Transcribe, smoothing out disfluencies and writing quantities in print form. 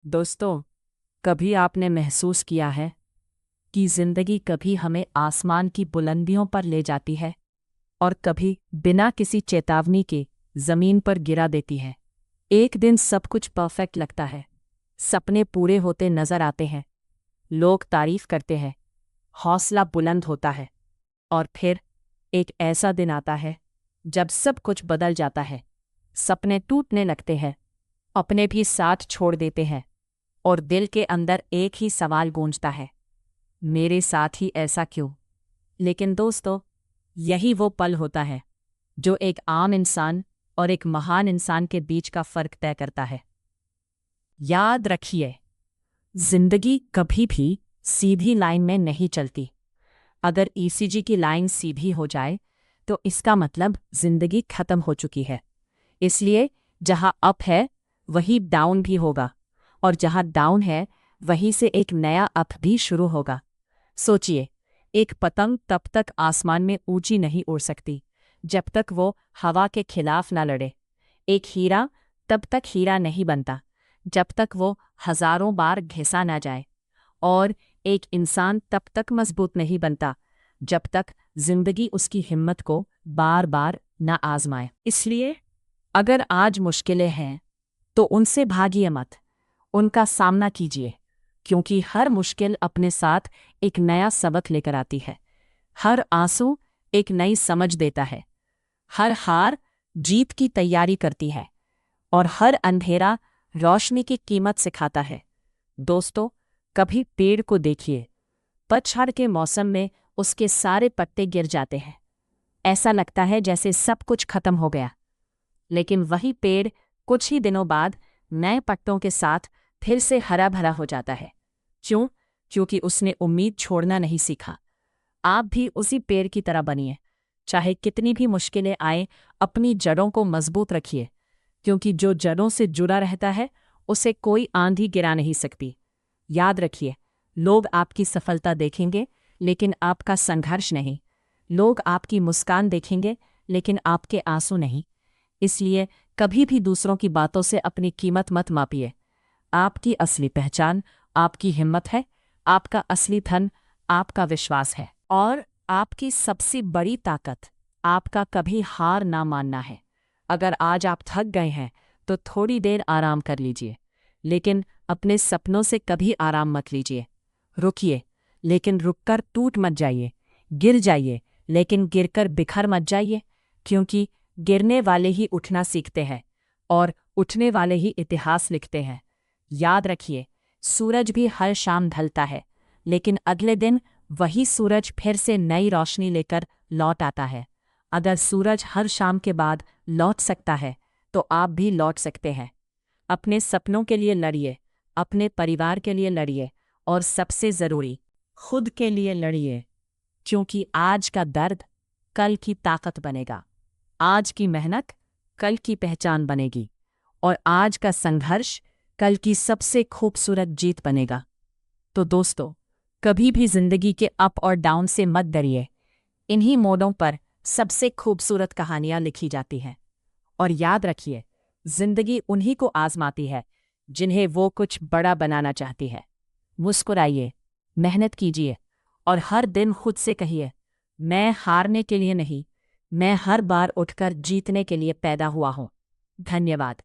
दोस्तों, कभी आपने महसूस किया है कि जिंदगी कभी हमें आसमान की बुलंदियों पर ले जाती है और कभी बिना किसी चेतावनी के जमीन पर गिरा देती है। एक दिन सब कुछ परफेक्ट लगता है, सपने पूरे होते नजर आते हैं, लोग तारीफ करते हैं, हौसला बुलंद होता है। और फिर एक ऐसा दिन आता है जब सब कुछ बदल जाता है। सपने टूटने लगते हैं, अपने भी साथ छोड़ देते हैं और दिल के अंदर एक ही सवाल गूंजता है, मेरे साथ ही ऐसा क्यों। लेकिन दोस्तों, यही वो पल होता है जो एक आम इंसान और एक महान इंसान के बीच का फर्क तय करता है। याद रखिए, जिंदगी कभी भी सीधी लाइन में नहीं चलती। अगर ईसीजी की लाइन सीधी हो जाए तो इसका मतलब जिंदगी खत्म हो चुकी है। इसलिए जहां अप है वही डाउन भी होगा, और जहां डाउन है वहीं से एक नया अप भी शुरू होगा। सोचिए, एक पतंग तब तक आसमान में ऊंची नहीं उड़ सकती जब तक वो हवा के खिलाफ ना लड़े। एक हीरा तब तक हीरा नहीं बनता जब तक वो हजारों बार घिसा ना जाए। और एक इंसान तब तक मजबूत नहीं बनता जब तक जिंदगी उसकी हिम्मत को बार बार ना आजमाए। इसलिए अगर आज मुश्किलें हैं तो उनसे भागिए मत, उनका सामना कीजिए, क्योंकि हर मुश्किल अपने साथ एक नया सबक लेकर आती है। हर आंसू एक नई समझ देता है, हर हार जीत की तैयारी करती है, और हर अंधेरा रोशनी की कीमत सिखाता है। दोस्तों, कभी पेड़ को देखिए, पतझड़ के मौसम में उसके सारे पत्ते गिर जाते हैं, ऐसा लगता है जैसे सब कुछ खत्म हो गया। लेकिन वही पेड़ कुछ ही दिनों बाद नए पत्तों के साथ फिर से हरा भरा हो जाता है। क्यों? क्योंकि उसने उम्मीद छोड़ना नहीं सीखा। आप भी उसी पेड़ की तरह बनिए, चाहे कितनी भी मुश्किलें आए, अपनी जड़ों को मजबूत रखिए, क्योंकि जो जड़ों से जुड़ा रहता है उसे कोई आंधी गिरा नहीं सकती। याद रखिए, लोग आपकी सफलता देखेंगे लेकिन आपका संघर्ष नहीं। लोग आपकी मुस्कान देखेंगे लेकिन आपके आंसू नहीं। इसलिए कभी भी दूसरों की बातों से अपनी कीमत मत मापिए। आपकी असली पहचान आपकी हिम्मत है, आपका असली धन आपका विश्वास है, और आपकी सबसे बड़ी ताकत आपका कभी हार ना मानना है। अगर आज आप थक गए हैं तो थोड़ी देर आराम कर लीजिए, लेकिन अपने सपनों से कभी आराम मत लीजिए। रुकिए, लेकिन रुककर टूट मत जाइए। गिर जाइए, लेकिन गिरकर बिखर मत जाइए, क्योंकि गिरने वाले ही उठना सीखते हैं और उठने वाले ही इतिहास लिखते हैं। याद रखिए, सूरज भी हर शाम ढलता है, लेकिन अगले दिन वही सूरज फिर से नई रोशनी लेकर लौट आता है। अगर सूरज हर शाम के बाद लौट सकता है तो आप भी लौट सकते हैं। अपने सपनों के लिए लड़िए, अपने परिवार के लिए लड़िए, और सबसे ज़रूरी, खुद के लिए लड़िए, क्योंकि आज का दर्द कल की ताकत बनेगा, आज की मेहनत कल की पहचान बनेगी, और आज का संघर्ष कल की सबसे खूबसूरत जीत बनेगा। तो दोस्तों, कभी भी जिंदगी के अप और डाउन से मत डरिए। इन्हीं मोड़ों पर सबसे खूबसूरत कहानियां लिखी जाती हैं। और याद रखिए, जिंदगी उन्हीं को आजमाती है जिन्हें वो कुछ बड़ा बनाना चाहती है। मुस्कुराइए, मेहनत कीजिए, और हर दिन खुद से कहिए, मैं हारने के लिए नहीं, मैं हर बार उठकर जीतने के लिए पैदा हुआ हूं। धन्यवाद।